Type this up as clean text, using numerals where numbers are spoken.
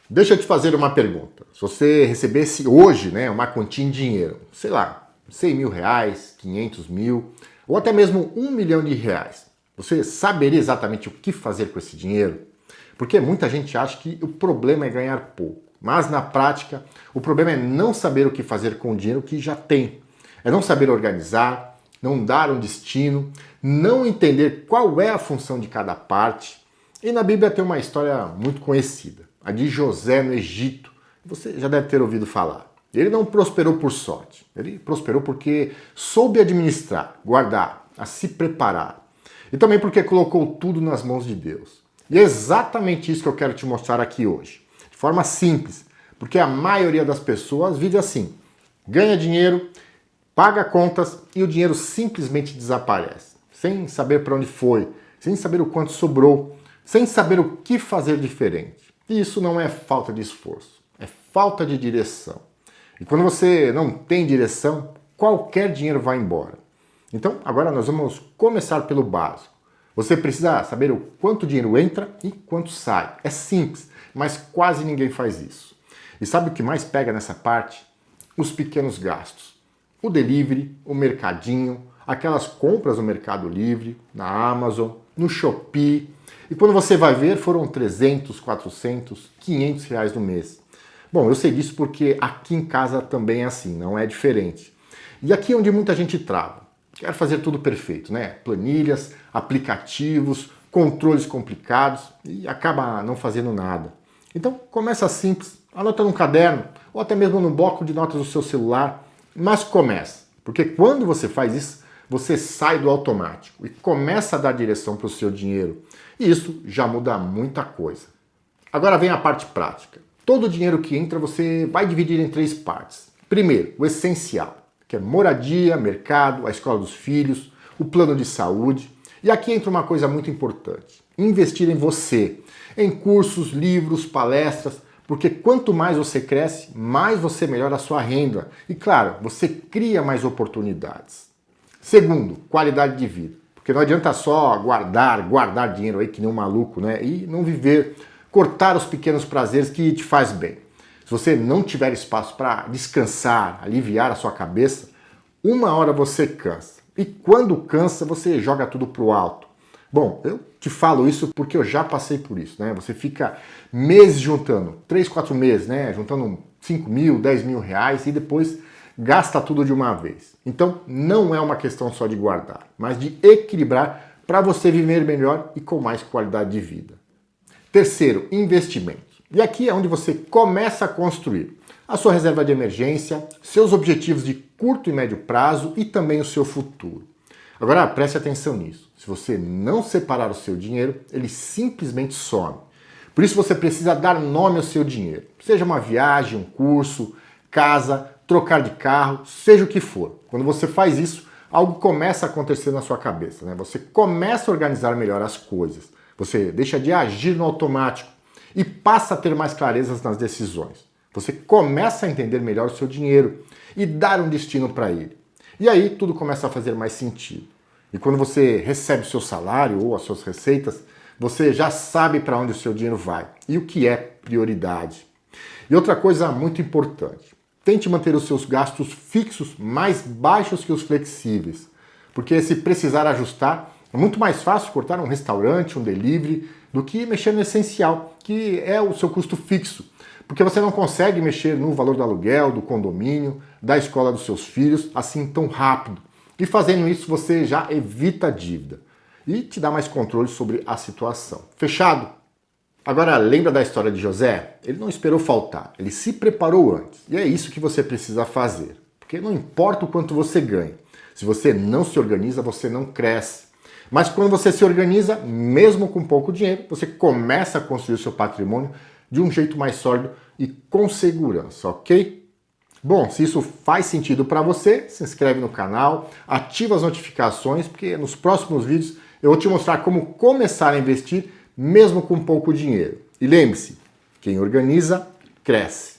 Deixa eu te fazer uma pergunta. Se você recebesse hoje, né, uma quantia em dinheiro, sei lá, 100 mil reais, 500 mil, ou até mesmo 1 milhão de reais, você saberia exatamente o que fazer com esse dinheiro? Porque muita gente acha que o problema é ganhar pouco, mas na prática o problema é não saber o que fazer com o dinheiro que já tem. É não saber organizar, não dar um destino, não entender qual é a função de cada parte. E na Bíblia tem uma história muito conhecida, a de José no Egito. Você já deve ter ouvido falar. Ele não prosperou por sorte, ele prosperou porque soube administrar, guardar, a se preparar. E também porque colocou tudo nas mãos de Deus. E é exatamente isso que eu quero te mostrar aqui hoje. De forma simples, porque a maioria das pessoas vive assim. Ganha dinheiro, paga contas e o dinheiro simplesmente desaparece. Sem saber para onde foi, sem saber o quanto sobrou, sem saber o que fazer diferente. E isso não é falta de esforço, é falta de direção. E quando você não tem direção, qualquer dinheiro vai embora. Então, agora nós vamos começar pelo básico. Você precisa saber o quanto dinheiro entra e quanto sai. É simples, mas quase ninguém faz isso. E sabe o que mais pega nessa parte? Os pequenos gastos. O delivery, o mercadinho, aquelas compras no Mercado Livre, na Amazon, no Shopee. E quando você vai ver, foram 300, 400, 500 reais no mês. Bom, eu sei disso porque aqui em casa também é assim, não é diferente. E aqui é onde muita gente trava. Quer fazer tudo perfeito, né? Planilhas, aplicativos, controles complicados e acaba não fazendo nada. Então começa simples, anota num caderno ou até mesmo no bloco de notas do seu celular, mas começa. Porque quando você faz isso, você sai do automático e começa a dar direção para o seu dinheiro. E isso já muda muita coisa. Agora vem a parte prática. Todo o dinheiro que entra você vai dividir em 3 partes. Primeiro, o essencial, que é moradia, mercado, a escola dos filhos, o plano de saúde. E aqui entra uma coisa muito importante. Investir em você, em cursos, livros, palestras, porque quanto mais você cresce, mais você melhora a sua renda. E claro, você cria mais oportunidades. Segundo, qualidade de vida. Porque não adianta só guardar dinheiro aí que nem um maluco, né? E não viver, cortar os pequenos prazeres que te faz bem. Se você não tiver espaço para descansar, aliviar a sua cabeça, uma hora você cansa. E quando cansa, você joga tudo pro alto. Bom, eu te falo isso porque eu já passei por isso, né? Você fica meses juntando, 3, 4 meses, né? Juntando 5 mil, 10 mil reais e depois gasta tudo de uma vez. Então, não é uma questão só de guardar, mas de equilibrar para você viver melhor e com mais qualidade de vida. Terceiro, investimento. E aqui é onde você começa a construir a sua reserva de emergência, seus objetivos de curto e médio prazo e também o seu futuro. Agora preste atenção nisso. Se você não separar o seu dinheiro, ele simplesmente some. Por isso você precisa dar nome ao seu dinheiro. Seja uma viagem, um curso, casa, trocar de carro, seja o que for. Quando você faz isso, algo começa a acontecer na sua cabeça, né? Você começa a organizar melhor as coisas. Você deixa de agir no automático e passa a ter mais clarezas nas decisões. Você começa a entender melhor o seu dinheiro e dar um destino para ele. E aí tudo começa a fazer mais sentido. E quando você recebe o seu salário ou as suas receitas, você já sabe para onde o seu dinheiro vai e o que é prioridade. E outra coisa muito importante, tente manter os seus gastos fixos mais baixos que os flexíveis. Porque se precisar ajustar, é muito mais fácil cortar um restaurante, um delivery, do que mexer no essencial, que é o seu custo fixo. Porque você não consegue mexer no valor do aluguel, do condomínio, da escola dos seus filhos, assim tão rápido. E fazendo isso você já evita a dívida e te dá mais controle sobre a situação. Fechado? Agora lembra da história de José? Ele não esperou faltar, ele se preparou antes. E é isso que você precisa fazer. Porque não importa o quanto você ganha. Se você não se organiza, você não cresce. Mas quando você se organiza, mesmo com pouco dinheiro, você começa a construir o seu patrimônio de um jeito mais sólido e com segurança, ok? Bom, se isso faz sentido para você, se inscreve no canal, ativa as notificações, porque nos próximos vídeos eu vou te mostrar como começar a investir mesmo com pouco dinheiro. E lembre-se, quem organiza, cresce.